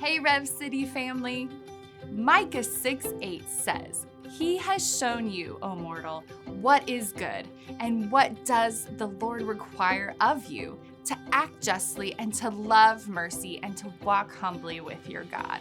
Hey Rev City family! Micah 6:8 says, "He has shown you, O mortal, what is good, and what does the Lord require of you, to act justly and to love mercy and to walk humbly with your God."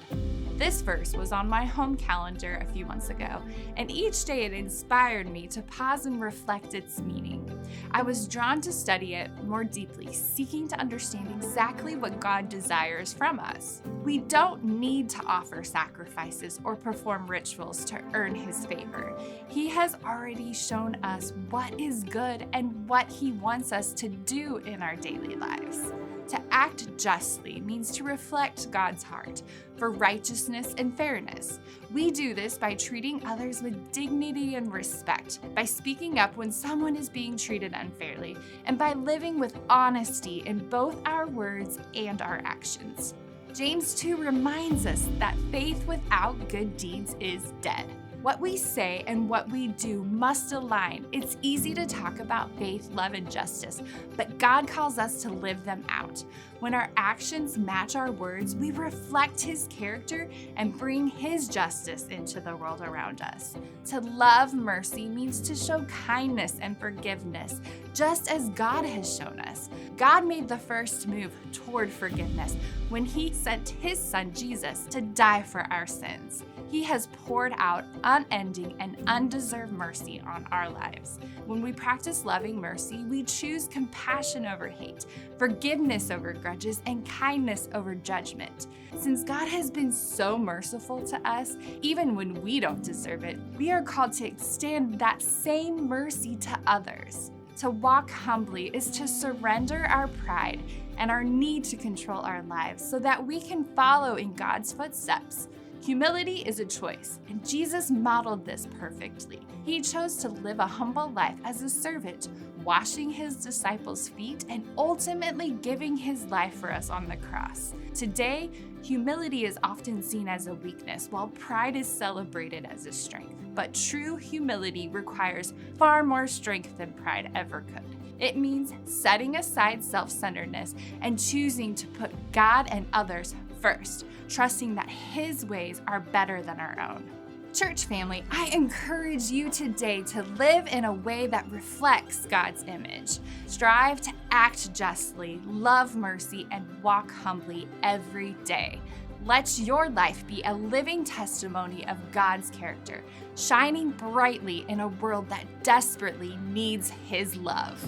This verse was on my home calendar a few months ago, and each day it inspired me to pause and reflect its meaning. I was drawn to study it more deeply, seeking to understand exactly what God desires from us. We don't need to offer sacrifices or perform rituals to earn His favor. He has already shown us what is good and what He wants us to do in our daily lives. To act justly means to reflect God's heart for righteousness and fairness. We do this by treating others with dignity and respect, by speaking up when someone is being treated unfairly, and by living with honesty in both our words and our actions. James 2 reminds us that faith without good deeds is dead. What we say and what we do must align. It's easy to talk about faith, love, and justice, but God calls us to live them out. When our actions match our words, we reflect His character and bring His justice into the world around us. To love mercy means to show kindness and forgiveness, just as God has shown us. God made the first move toward forgiveness when He sent His Son Jesus to die for our sins. He has poured out unending and undeserved mercy on our lives. When we practice loving mercy, we choose compassion over hate, forgiveness over grudges, and kindness over judgment. Since God has been so merciful to us, even when we don't deserve it, we are called to extend that same mercy to others. To walk humbly is to surrender our pride and our need to control our lives so that we can follow in God's footsteps. Humility is a choice, and Jesus modeled this perfectly. He chose to live a humble life as a servant, washing His disciples' feet and ultimately giving His life for us on the cross. Today, humility is often seen as a weakness, while pride is celebrated as a strength. But true humility requires far more strength than pride ever could. It means setting aside self-centeredness and choosing to put God and others first, trusting that His ways are better than our own. Church family, I encourage you today to live in a way that reflects God's image. Strive to act justly, love mercy, and walk humbly every day. Let your life be a living testimony of God's character, shining brightly in a world that desperately needs His love.